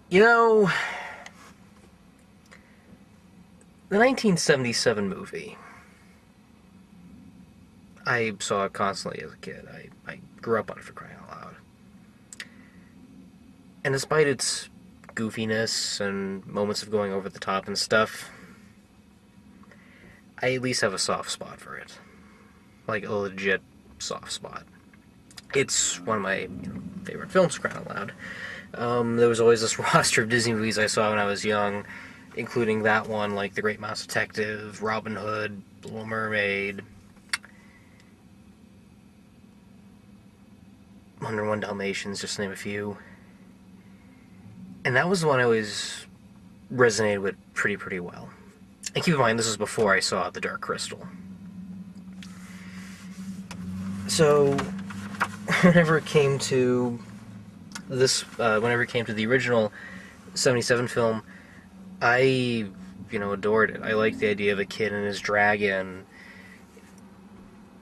You know, the 1977 movie, I saw it constantly as a kid. I grew up on it, for crying out loud. And despite its goofiness and moments of going over the top and stuff, I at least have a soft spot for it. Like, a legit soft spot. It's one of my favorite films, for crying out loud. There was always this roster of Disney movies I saw when I was young, including that one, like The Great Mouse Detective, Robin Hood, The Little Mermaid, 101 Dalmatians, just to name a few. And that was the one I always resonated with pretty well. And keep in mind, this was before I saw The Dark Crystal. So, whenever it came to the original 77 film, I, adored it. I liked the idea of a kid and his dragon.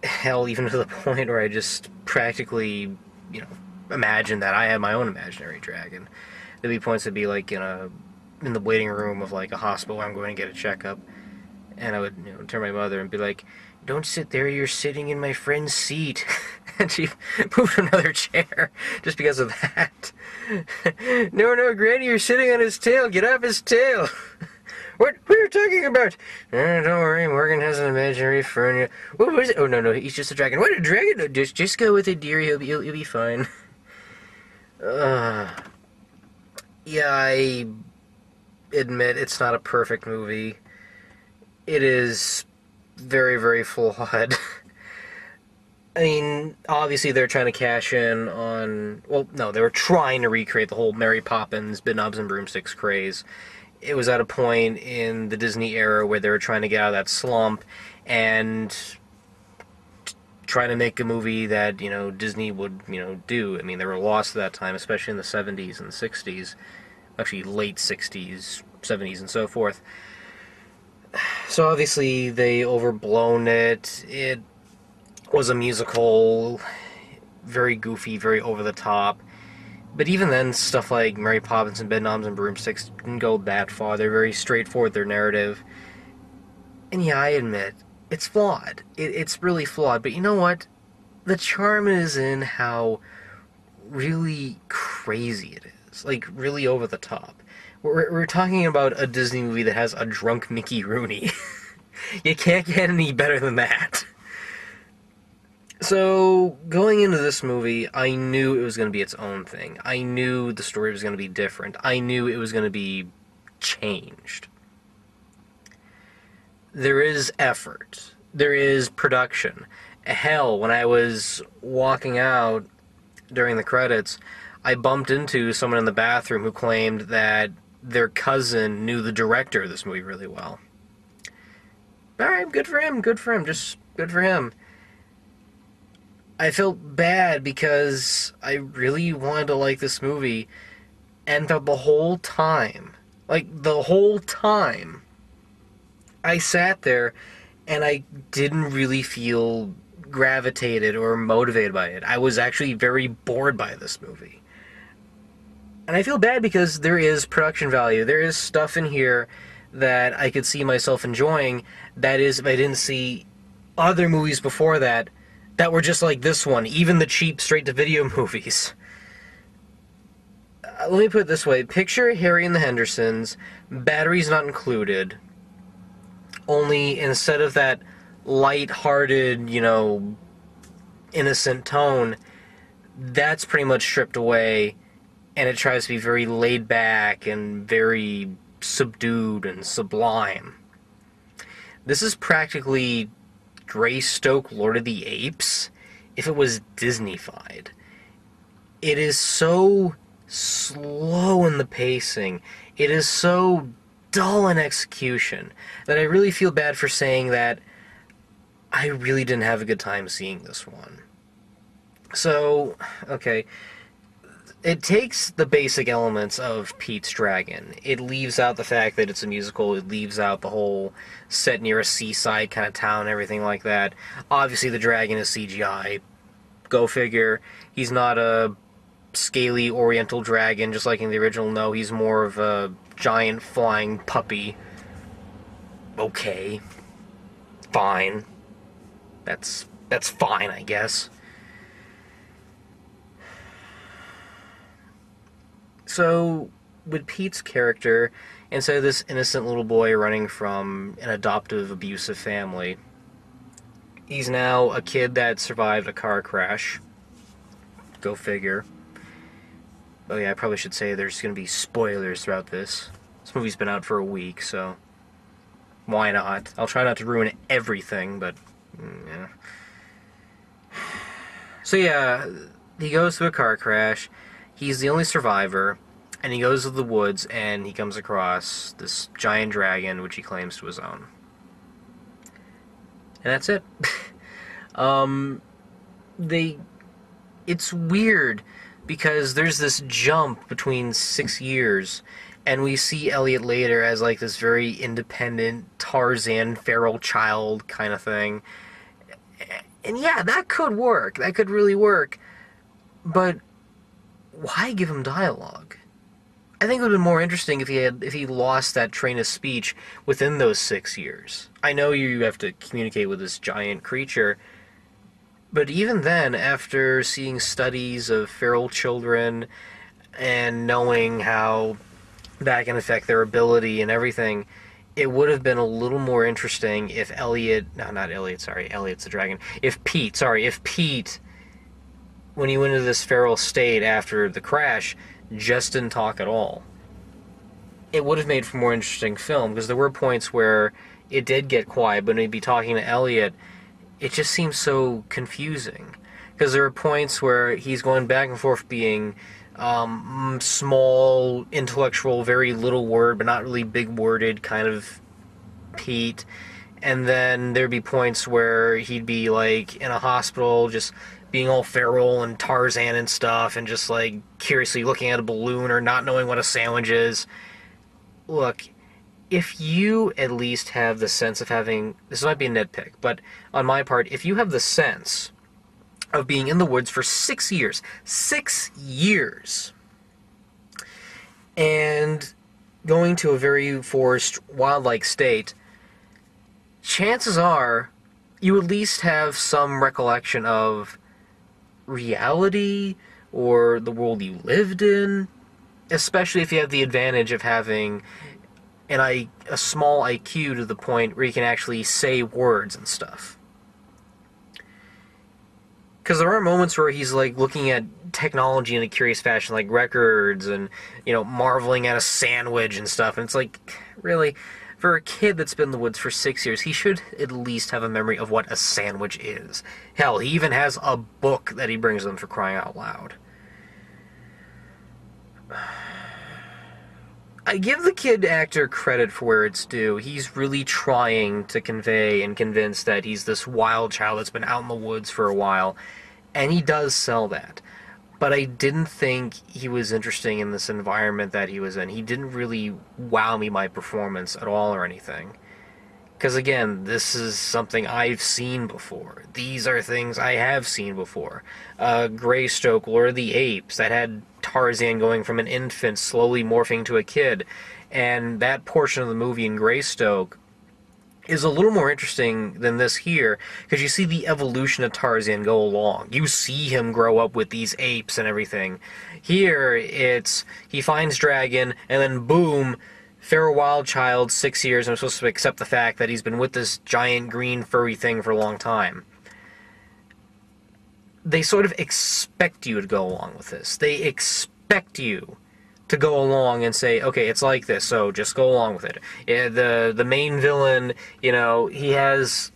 Hell, even to the point where I just practically, imagined that I had my own imaginary dragon. There'd be points that'd be like in the waiting room of like a hospital where I'm going to get a checkup, and I would turn to my mother and be like, "Don't sit there, you're sitting in my friend's seat." And she moved to another chair just because of that. No, Granny, you're sitting on his tail. Get off his tail. What are you talking about? Don't worry, Morgan has an imaginary friend. What was it? Oh, no, he's just a dragon. What, a dragon? No, just go with it, dear. He'll be fine. Yeah, I admit it's not a perfect movie. It is very flawed. I mean, obviously they're trying to cash in on... Well, no, they were trying to recreate the whole Mary Poppins, Bedknobs and Broomsticks craze. It was at a point in the Disney era where they were trying to get out of that slump and trying to make a movie that, Disney would, do. I mean, they were lost at that time, especially in the 70s and 60s. Actually, late 60s, 70s, and so forth. So obviously they overblown it. It was a musical, very goofy, very over the top. But even then, stuff like Mary Poppins and Bedknobs and Broomsticks didn't go that far. They're very straightforward, their narrative. And yeah, I admit, it's flawed. It's really flawed. But you know what? The charm is in how really crazy it is. Like, really over the top. We're talking about a Disney movie that has a drunk Mickey Rooney. You can't get any better than that. So, going into this movie, I knew it was going to be its own thing. I knew the story was going to be different. I knew it was going to be changed. There is effort. There is production. Hell, when I was walking out during the credits, I bumped into someone in the bathroom who claimed that their cousin knew the director of this movie really well. Alright, good for him, just good for him. I felt bad because I really wanted to like this movie, and the whole time, I sat there and I didn't really feel gravitated or motivated by it. I was actually very bored by this movie. And I feel bad because there is production value. There is stuff in here that I could see myself enjoying. That is, if I didn't see other movies before that were just like this one, even the cheap straight-to-video movies. Let me put it this way. Picture Harry and the Hendersons, batteries not included, only instead of that light-hearted, innocent tone, that's pretty much stripped away, and it tries to be very laid back and very subdued and sublime. This is practically Greystoke Lord of the Apes if it was Disney-fied. It is so slow in the pacing. It is so dull in execution that I really feel bad for saying that I really didn't have a good time seeing this one. So, okay, it takes the basic elements of Pete's Dragon. It leaves out the fact that it's a musical. It leaves out the whole set near a seaside kind of town and everything like that. Obviously, the dragon is CGI. Go figure. He's not a scaly oriental dragon, just like in the original. No, he's more of a giant flying puppy. Okay. Fine. That's fine, I guess. So, with Pete's character, instead of this innocent little boy running from an adoptive, abusive family, he's now a kid that survived a car crash. Go figure. Oh yeah, I probably should say there's going to be spoilers throughout this. This movie's been out for a week, so why not? I'll try not to ruin everything, but yeah. So yeah, he goes through a car crash. He's the only survivor, and he goes to the woods and he comes across this giant dragon, which he claims to his own. And that's it. It's weird because there's this jump between 6 years, and we see Elliot later as like this very independent Tarzan feral child kind of thing. And yeah, that could work. That could really work. But why give him dialogue? I think it would have been more interesting if he lost that train of speech within those 6 years. I know you have to communicate with this giant creature, but even then, after seeing studies of feral children and knowing how that can affect their ability and everything, it would have been a little more interesting if Elliot's the dragon. If Pete, when he went into this feral state after the crash, just didn't talk at all. It would have made for a more interesting film, because there were points where it did get quiet, but when he'd be talking to Elliot, it just seems so confusing. Because there are points where he's going back and forth being small, intellectual, very little word, but not really big-worded kind of Pete. And then there'd be points where he'd be, like, in a hospital, just being all feral and Tarzan and stuff, and just, like, curiously looking at a balloon or not knowing what a sandwich is. Look, if you at least have the sense of having... This might be a nitpick, but on my part, if you have the sense of being in the woods for 6 years, 6 years, and going to a very forest, wild-like state, chances are you at least have some recollection of reality or the world you lived in, especially if you have the advantage of having a small IQ to the point where you can actually say words and stuff. Because there are moments where he's like looking at technology in a curious fashion, like records and, marveling at a sandwich and stuff, and it's like, really? For a kid that's been in the woods for 6 years, he should at least have a memory of what a sandwich is. Hell, he even has a book that he brings them, for crying out loud. I give the kid actor credit for where it's due. He's really trying to convey and convince that he's this wild child that's been out in the woods for a while, and he does sell that. But I didn't think he was interesting in this environment that he was in. He didn't really wow me by performance at all or anything. Because again, this is something I've seen before. These are things I have seen before. Greystoke, Lord of the Apes, that had Tarzan going from an infant slowly morphing to a kid. And that portion of the movie in Greystoke is a little more interesting than this here, because you see the evolution of Tarzan go along. You see him grow up with these apes and everything. Here, it's, he finds Dragon, and then boom, feral wild child, 6 years, and I'm supposed to accept the fact that he's been with this giant green furry thing for a long time. They sort of expect you to go along with this. They expect you to go along and say, okay, it's like this, so just go along with it. The main villain, he has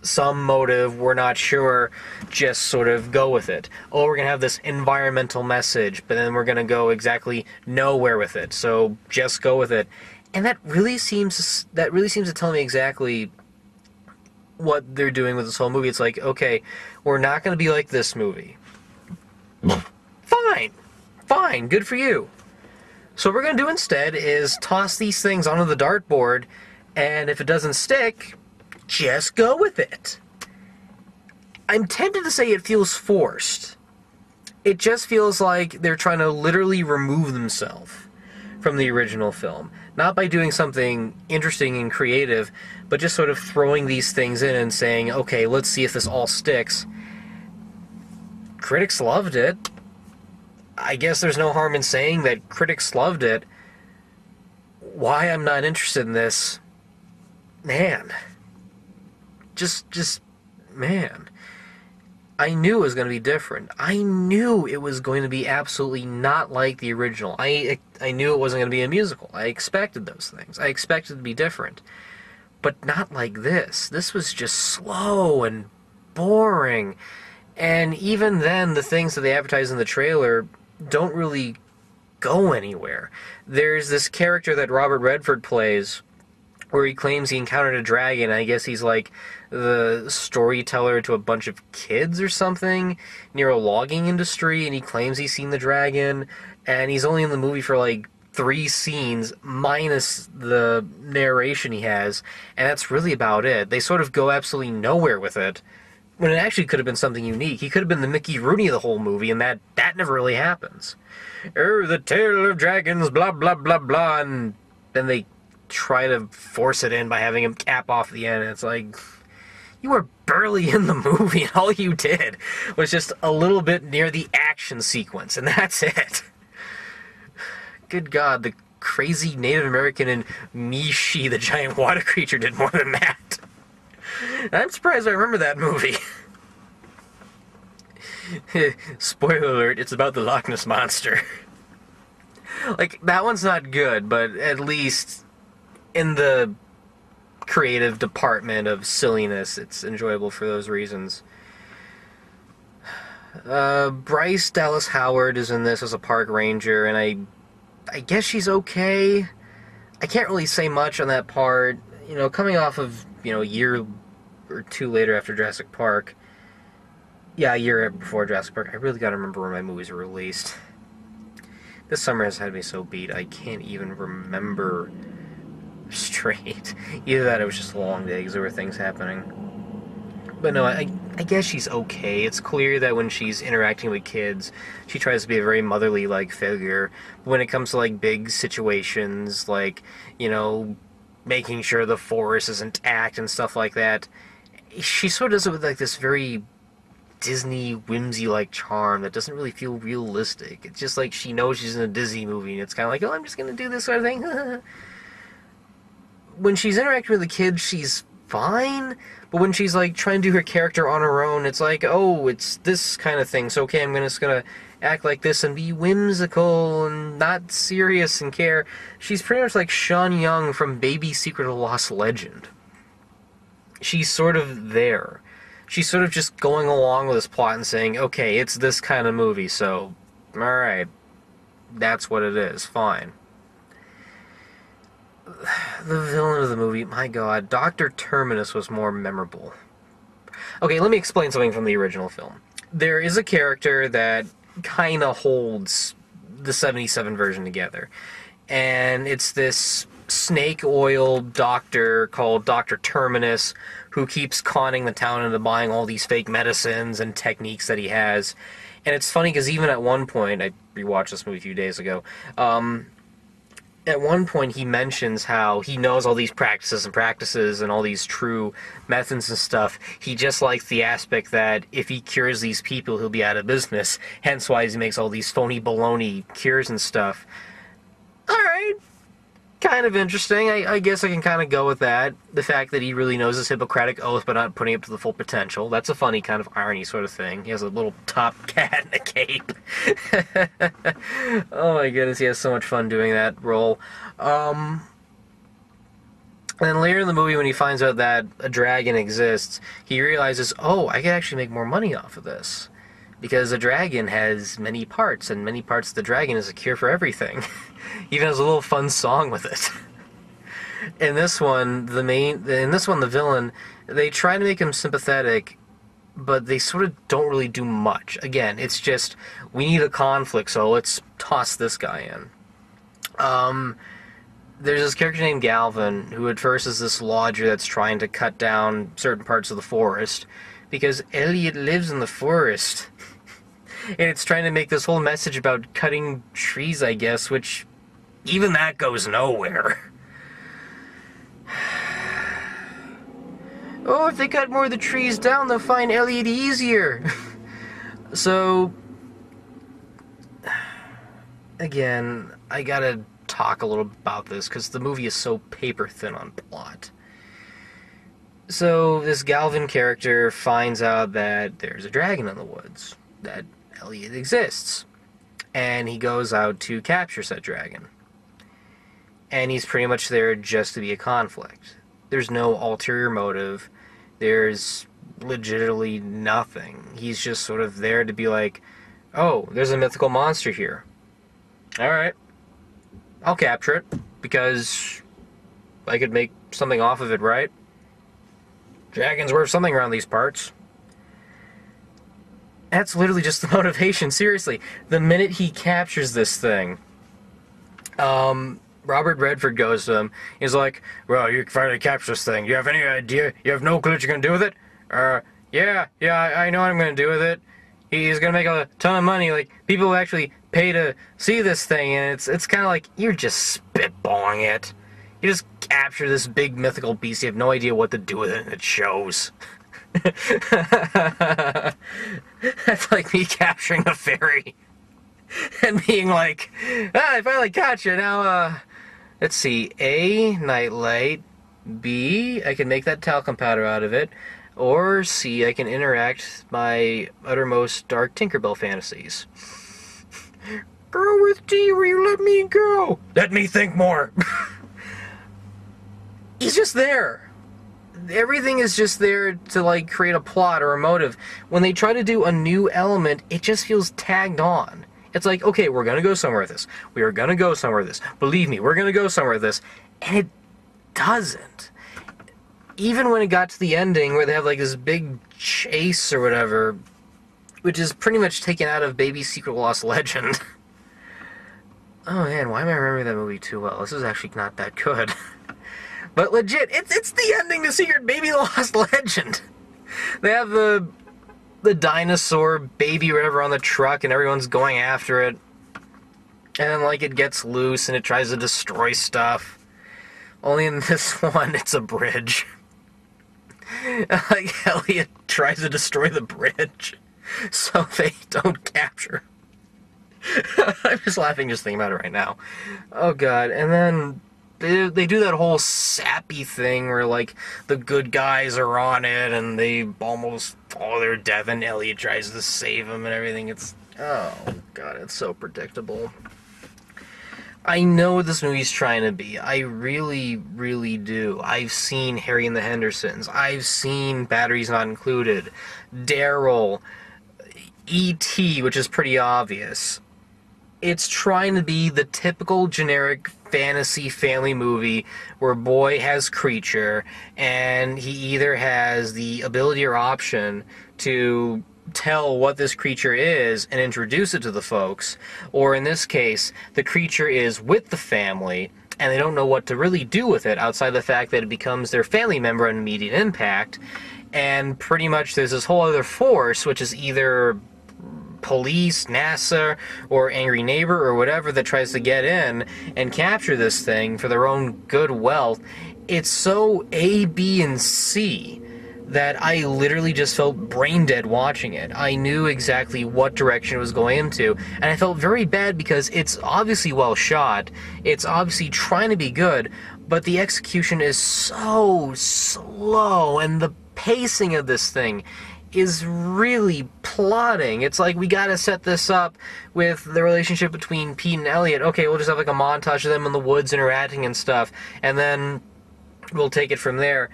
some motive, we're not sure, just sort of go with it. Oh, we're going to have this environmental message, but then we're going to go exactly nowhere with it, so just go with it. And that really seems to tell me exactly what they're doing with this whole movie. It's like, okay, we're not going to be like this movie. Fine, good for you. So what we're going to do instead is toss these things onto the dartboard, and if it doesn't stick, just go with it. I'm tempted to say it feels forced, It just feels like they're trying to literally remove themselves from the original film. Not by doing something interesting and creative, but just sort of throwing these things in and saying, okay, let's see if this all sticks. Critics loved it. I guess there's no harm in saying that critics loved it. Why I'm not interested in this, man. Man. I knew it was going to be different. I knew it was going to be absolutely not like the original. I knew it wasn't going to be a musical. I expected those things. I expected it to be different. But not like this. This was just slow and boring. And even then, the things that they advertise in the trailer don't really go anywhere. There's this character that Robert Redford plays where he claims he encountered a dragon. I guess he's like the storyteller to a bunch of kids or something near a logging industry, and he claims he's seen the dragon, and he's only in the movie for like 3 scenes minus the narration he has, and that's really about it. They sort of go absolutely nowhere with it when it actually could have been something unique. He could have been the Mickey Rooney of the whole movie, and that never really happens. The tale of dragons, blah blah blah blah, and then they try to force it in by having him cap off the end. It's like, you were barely in the movie, and all you did was just a little bit near the action sequence, and that's it. Good God, the crazy Native American and Mishi, the giant water creature, did more than that. I'm surprised I remember that movie. Spoiler alert, it's about the Loch Ness Monster. Like, that one's not good, but at least in the creative department of silliness, it's enjoyable for those reasons. Bryce Dallas Howard is in this as a park ranger, and I guess she's okay. I can't really say much on that part. You know, coming off of, a year or 2 later after Jurassic Park. Yeah, a year before Jurassic Park. I really gotta remember when my movies were released. This summer has had me so beat, I can't even remember straight. Either that or it was just a long day because there were things happening. But no, I guess she's okay. It's clear that when she's interacting with kids, she tries to be a very motherly-like figure. But when it comes to, like, big situations, like, making sure the forest is intact and stuff like that, she sort of does it with, like, this very Disney whimsy-like charm that doesn't really feel realistic. It's just like she knows she's in a Disney movie, and it's kind of like, oh, I'm just going to do this sort of thing. When she's interacting with the kids, she's fine, but when she's, like, trying to do her character on her own, it's like, oh, it's this kind of thing, so okay, I'm just gonna act like this and be whimsical and not serious and care. She's pretty much like Sean Young from Baby Secret of the Lost Legend. She's sort of there. She's sort of just going along with this plot and saying, okay, it's this kind of movie, so, alright, that's what it is, fine. The villain of the movie, my god, Dr. Terminus was more memorable. Okay, let me explain something from the original film. There is a character that kind of holds the 77 version together, and it's this snake oil doctor called Dr. Terminus who keeps conning the town into buying all these fake medicines and techniques that he has. And it's funny because even at one point, I rewatched this movie a few days ago, at one point he mentions how he knows all these practices and all these true methods and stuff. He just likes the aspect that if he cures these people, he'll be out of business. Hence why he makes all these phony baloney cures and stuff. Alright. Kind of interesting. I guess I can kind of go with that. The fact that he really knows his Hippocratic Oath but not putting it to the full potential. That's a funny kind of irony sort of thing. He has a little top cat and a cape. Oh my goodness, he has so much fun doing that role. And then later in the movie when he finds out that a dragon exists, he realizes, oh, I can actually make more money off of this. Because a dragon has many parts, and many parts of the dragon is a cure for everything. Even has a little fun song with it. In this one, the villain, they try to make him sympathetic, but they sort of don't really do much. Again, it's just, we need a conflict, so let's toss this guy in. There's this character named Galvin, who at first is this lodger that's trying to cut down certain parts of the forest, because Elliot lives in the forest. And it's trying to make this whole message about cutting trees, I guess, which even that goes nowhere. Oh, if they cut more of the trees down, they'll find Elliot easier. So, again, I gotta talk a little about this, because the movie is so paper thin on plot. So, this Galvin character finds out that there's a dragon in the woods, that Elliot exists, and he goes out to capture said dragon. And he's pretty much there just to be a conflict. There's no ulterior motive. There's legitimately nothing. He's just sort of there to be like, oh, there's a mythical monster here. Alright. I'll capture it, because I could make something off of it, right? Dragon's worth something around these parts. That's literally just the motivation, seriously. The minute he captures this thing, Robert Redford goes to him. He's like, well, you finally captured this thing. You have any idea? You have no clue what you're going to do with it? Yeah, I know what I'm going to do with it. He's going to make a ton of money. Like, people actually pay to see this thing, and it's kind of like, you're just spitballing it. You just capture this big mythical beast. You have no idea what to do with it, and it shows. That's like me capturing a fairy. And being like, I finally caught you. Now, let's see. A, nightlight. B, I can make that talcum powder out of it. Or C, I can interact my uttermost dark Tinkerbell fantasies. Go with D, will you let me go? Let me think more. He's just there. Everything is just there to, like, create a plot or a motive. When they try to do a new element, it just feels tagged on. It's like, okay, we're gonna go somewhere with this. We are gonna go somewhere with this. Believe me, we're gonna go somewhere with this. And it doesn't. Even when it got to the ending where they have, like, this big chase or whatever, which is pretty much taken out of Baby Secret Lost Legend. Oh man, why am I remembering that movie too well? This is actually not that good. But legit, it's the ending to Secret Baby Lost Legend. They have the dinosaur baby or whatever on the truck, and everyone's going after it. And then, like, it gets loose and it tries to destroy stuff. Only in this one, it's a bridge. Like, Elliot tries to destroy the bridge so they don't capture. I'm just laughing just thinking about it right now. Oh god, and then they do that whole sappy thing where, like, the good guys are on it and they almost fall to their death and Elliot tries to save them and everything. It's, oh god, it's so predictable. I know what this movie's trying to be. I really, really do. I've seen Harry and the Hendersons. I've seen Batteries Not Included. Daryl. E.T., which is pretty obvious. It's trying to be the typical generic fantasy family movie where boy has creature and he either has the ability or option to tell what this creature is and introduce it to the folks, or in this case, the creature is with the family and they don't know what to really do with it outside the fact that it becomes their family member and immediate impact, and pretty much there's this whole other force, which is either police, NASA, or angry neighbor, or whatever, that tries to get in and capture this thing for their own good wealth. It's so A, B, and C that I literally just felt brain dead watching it. I knew exactly what direction it was going into, and I felt very bad because it's obviously well shot, it's obviously trying to be good, but the execution is so slow, and the pacing of this thing is really plotting. It's like, we gotta set this up with the relationship between Pete and Elliot. Okay, we'll just have like a montage of them in the woods interacting and stuff, and then we'll take it from there.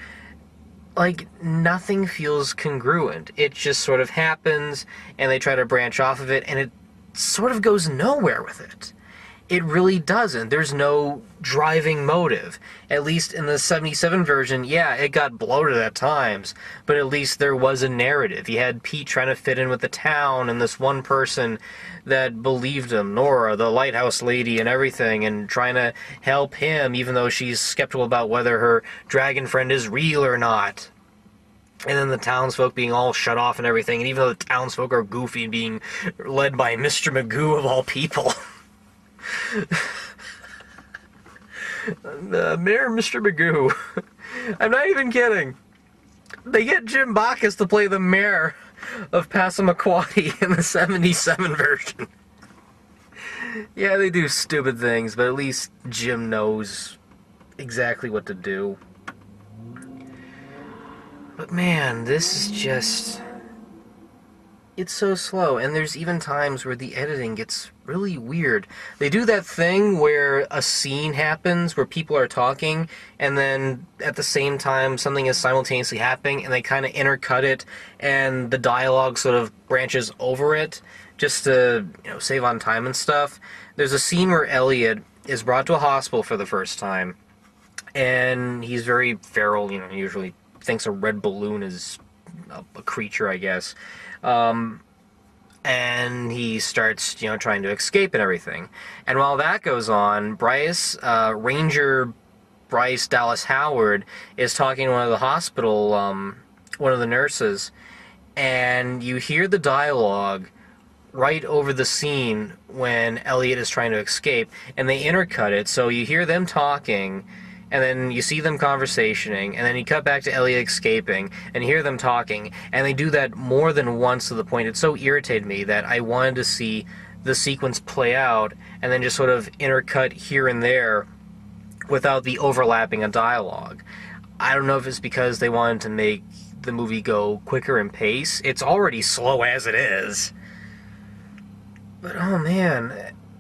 Like, nothing feels congruent. It just sort of happens, and they try to branch off of it, and it sort of goes nowhere with it. It really doesn't. There's no driving motive. At least in the 77 version, yeah, it got bloated at times, but at least there was a narrative. You had Pete trying to fit in with the town, and this one person that believed him, Nora, the lighthouse lady and everything, and trying to help him, even though she's skeptical about whether her dragon friend is real or not. And then the townsfolk being all shut off and everything, and even though the townsfolk are goofy and being led by Mr. Magoo of all people. Mayor Mr. Magoo. I'm not even kidding. They get Jim Backus to play the mayor of Passamaquoddy in the 77 version. Yeah, they do stupid things, but at least Jim knows exactly what to do. But man, this is just... It's so slow, and there's even times where the editing gets really weird. They do that thing where a scene happens where people are talking, and then at the same time something is simultaneously happening, and they kind of intercut it, and the dialogue sort of branches over it, just to, save on time and stuff. There's a scene where Elliot is brought to a hospital for the first time, and he's very feral, he usually thinks a red balloon is a creature, I guess. And he starts, trying to escape and everything. And while that goes on, Ranger Bryce Dallas Howard is talking to one of the hospital, one of the nurses, and you hear the dialogue right over the scene when Elliot is trying to escape, and they intercut it, so you hear them talking, and then you see them conversationing, and then you cut back to Elliot escaping, and you hear them talking, and they do that more than once to the point it so irritated me that I wanted to see the sequence play out, and then just sort of intercut here and there without the overlapping of dialogue. I don't know if it's because they wanted to make the movie go quicker in pace. It's already slow as it is. But oh man,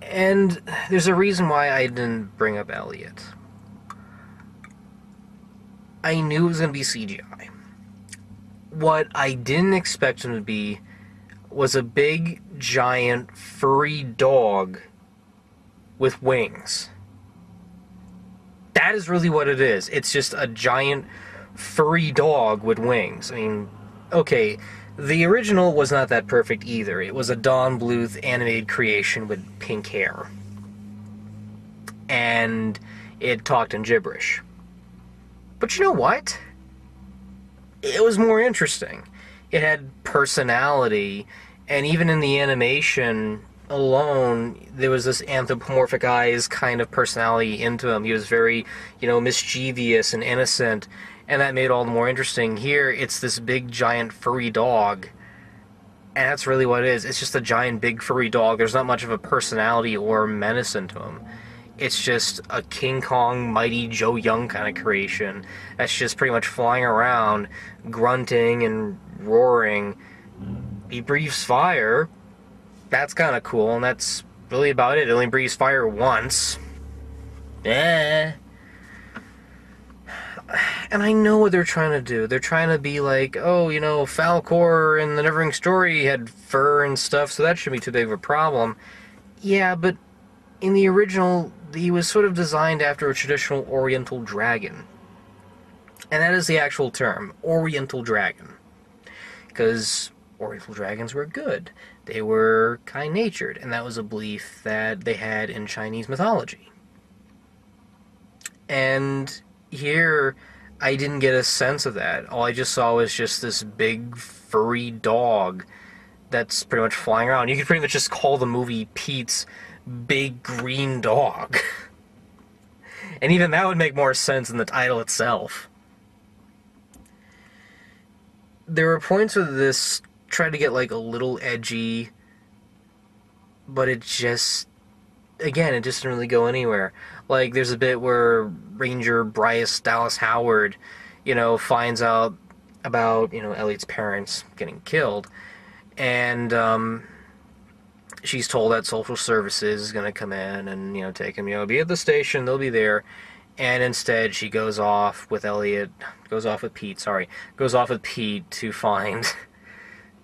and there's a reason why I didn't bring up Elliot. I knew it was going to be CGI. What I didn't expect him to be was a big, giant, furry dog with wings. That is really what it is. It's just a giant, furry dog with wings. I mean, okay, the original was not that perfect either. It was a Don Bluth animated creation with pink hair. And it talked in gibberish. But you know what? It was more interesting. It had personality, and even in the animation alone, there was this anthropomorphized kind of personality into him. He was very, mischievous and innocent, and that made it all the more interesting. Here, it's this big, giant, furry dog, and that's really what it is. It's just a giant, big, furry dog. There's not much of a personality or menace into him. It's just a King Kong, Mighty Joe Young kind of creation that's just pretty much flying around, grunting and roaring. He breathes fire. That's kind of cool, and that's really about it. It only breathes fire once. And I know what they're trying to do. They're trying to be like, oh, Falcor in the Neverending Story had fur and stuff, so that shouldn't be too big of a problem. Yeah, but in the original, he was sort of designed after a traditional Oriental dragon. And that is the actual term, Oriental dragon. Because Oriental dragons were good. They were kind-natured, and that was a belief that they had in Chinese mythology. And here, I didn't get a sense of that. All I just saw was just this big, furry dog that's pretty much flying around. You could pretty much just call the movie Pete's Big Green Dog. And even that would make more sense in the title itself. There were points where this tried to get like a little edgy, but it just didn't really go anywhere. Like, there's a bit where Ranger Bryce Dallas Howard, finds out about, Elliot's parents getting killed, and, she's told that social services is going to come in and, take him, be at the station, they'll be there. And instead she goes off with Pete to find,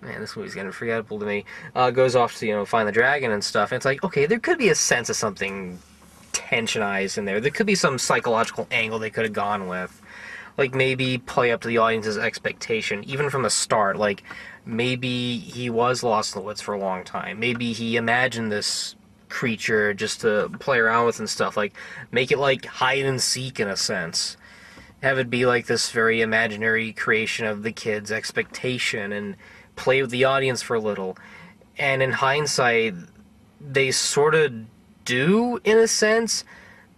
man, this movie's getting forgettable to me, goes off to, find the dragon and stuff. And it's like, okay, there could be a sense of something tensionized in there. There could be some psychological angle they could have gone with. Like, maybe play up to the audience's expectation, even from the start. Like, maybe he was lost in the woods for a long time. Maybe he imagined this creature just to play around with and stuff. Like, make it like hide and seek in a sense. have it be like this very imaginary creation of the kid's expectation and play with the audience for a little. And in hindsight, they sort of do, in a sense,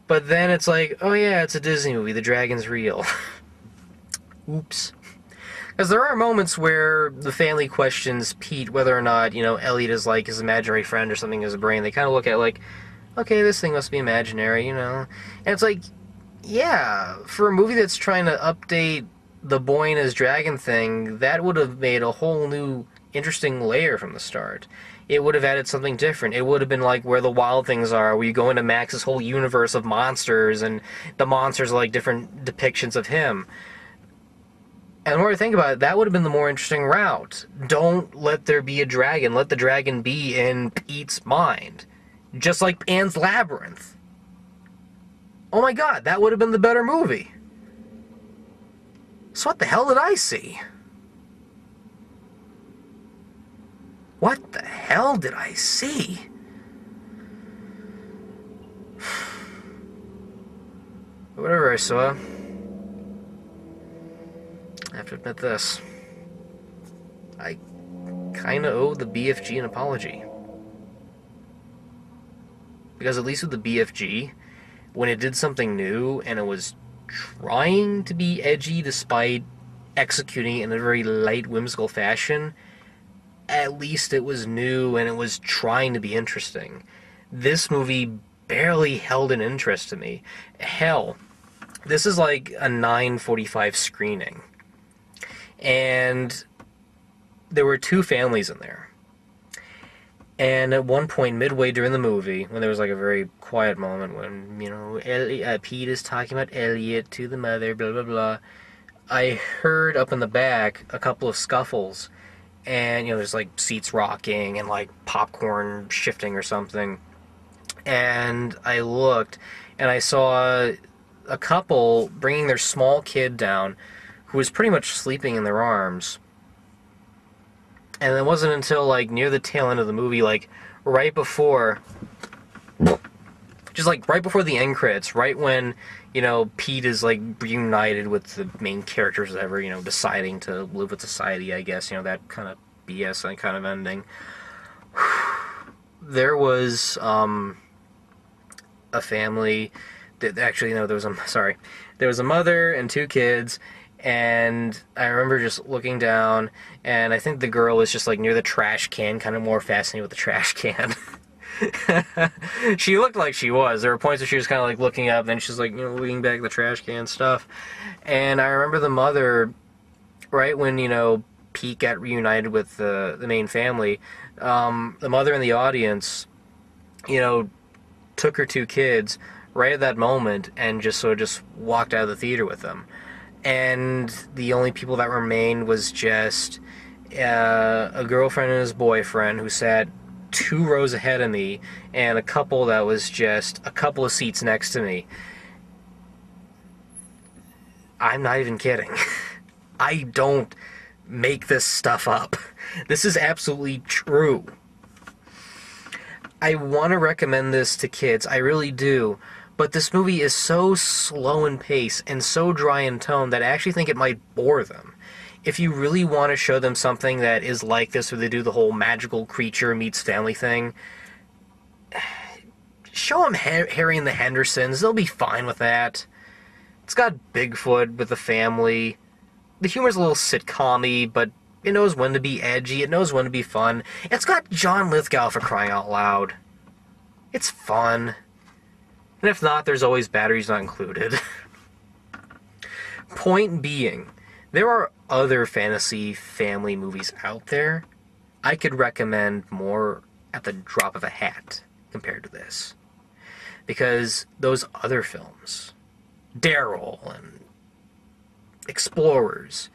but then it's like, oh yeah, it's a Disney movie, the dragon's real. Oops. Because there are moments where the family questions Pete whether or not, Elliot is like his imaginary friend or something in his brain. They kind of look at it like, okay, this thing must be imaginary. And it's like, yeah, for a movie that's trying to update the boy and his dragon thing, that would have made a whole new interesting layer from the start. It would have added something different. It would have been like Where the Wild Things Are, where you go into Max's whole universe of monsters, and the monsters are like different depictions of him. And the more I think about it, that would have been the more interesting route. Don't let there be a dragon. Let the dragon be in Pete's mind. Just like Pan's Labyrinth. Oh my god, that would have been the better movie. So what the hell did I see? What the hell did I see? Whatever I saw, I have to admit this. I kinda owe the BFG an apology. Because at least with the BFG, when it did something new and it was trying to be edgy despite executing it in a very light, whimsical fashion, at least it was new and it was trying to be interesting. This movie barely held an interest to me. Hell, this is like a 9:45 screening. And there were two families in there. And at one point, midway during the movie, when there was like a very quiet moment when, Pete is talking about Elliot to the mother, blah, blah, blah, I heard up in the back a couple of scuffles. And, there's like seats rocking and like popcorn shifting or something. And I looked and I saw a couple bringing their small kid down who was pretty much sleeping in their arms. And it wasn't until, like, near the tail end of the movie, like, right before... Just, like, right before the end credits, right when, Pete is, like, reunited with the main characters, whatever, deciding to live with society, I guess, that kind of BS and kind of ending. There was, a family... Actually, no, there was a mother and two kids... And I remember just looking down, and I think the girl was just, like, near the trash can, kind of more fascinated with the trash can. She looked like she was. There were points where she was kind of, like, looking up, and then she's, like, looking back at the trash can stuff. And I remember the mother, right when, Pete got reunited with the main family, the mother in the audience, took her two kids right at that moment and just sort of just walked out of the theater with them. And the only people that remained was just a girlfriend and his boyfriend who sat 2 rows ahead of me, and a couple that was just a couple of seats next to me. I'm not even kidding. I don't make this stuff up. This is absolutely true. I want to recommend this to kids. I really do. But this movie is so slow in pace and so dry in tone that I actually think it might bore them. If you really want to show them something that is like this, where they do the whole magical creature meets family thing, show them Harry and the Hendersons. They'll be fine with that. It's got Bigfoot with the family. The humor's a little sitcom-y, but it knows when to be edgy. It knows when to be fun. It's got John Lithgow, for crying out loud. It's fun. And if not, there's always Batteries Not Included. Point being, there are other fantasy family movies out there I could recommend more at the drop of a hat compared to this. Because those other films, Daryl and Explorers,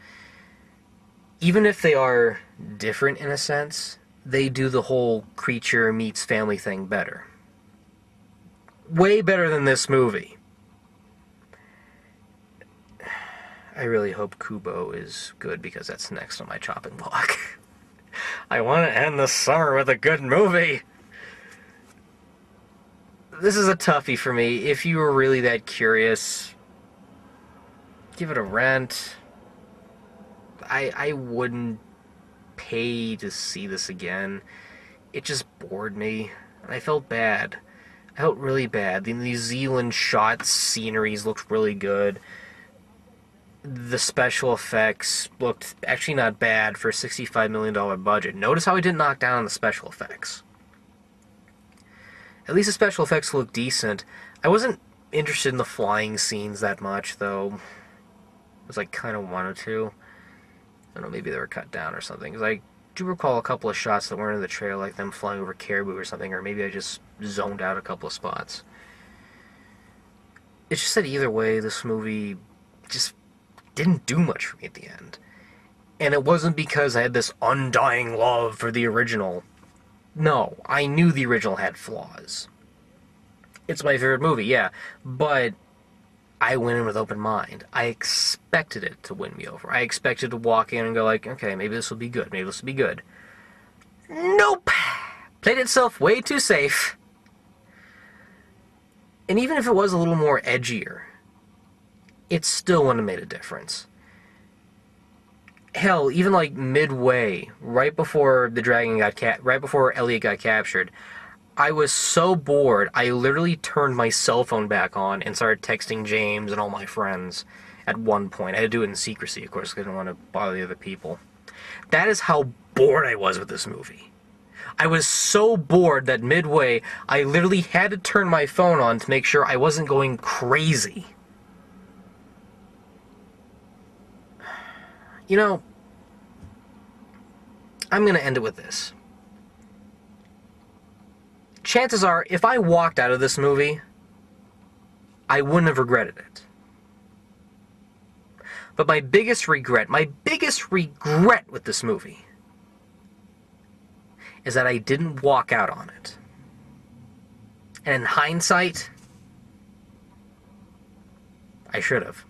even if they are different in a sense, they do the whole creature meets family thing better. Way better than this movie. I really hope Kubo is good, because that's next on my chopping block. I want to end the summer with a good movie. This is a toughie for me. If you were really that curious, give it a rent. I wouldn't pay to see this again. It just bored me, and I felt bad. I felt really bad. The New Zealand shot sceneries looked really good. The special effects looked actually not bad for a $65 million budget. Notice how I didn't knock down on the special effects. At least the special effects looked decent. I wasn't interested in the flying scenes that much, though. I was like, kind of wanted to. I don't know, maybe they were cut down or something. Because I do recall a couple of shots that weren't in the trailer, like them flying over caribou or something, or maybe I just zoned out a couple of spots. It's just that either way, this movie just didn't do much for me at the end. And it wasn't because I had this undying love for the original. No, I knew the original had flaws. It's my favorite movie, yeah, but I went in with open mind. I expected it to win me over. I expected to walk in and go like, okay, maybe this will be good, maybe this will be good. Nope! Played itself way too safe. And even if it was a little more edgier, it still wouldn't have made a difference. Hell, even like midway, right before the dragon right before Elliot got captured, I was so bored, I literally turned my cell phone back on and started texting James and all my friends at one point. I had to do it in secrecy, of course, because I didn't want to bother the other people. That is how bored I was with this movie. I was so bored that midway, I literally had to turn my phone on to make sure I wasn't going crazy. You know, I'm going to end it with this. Chances are, if I walked out of this movie, I wouldn't have regretted it. But my biggest regret with this movie is that I didn't walk out on it. And in hindsight, I should have.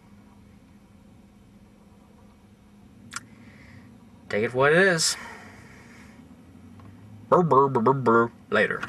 Take it for what it is. Later.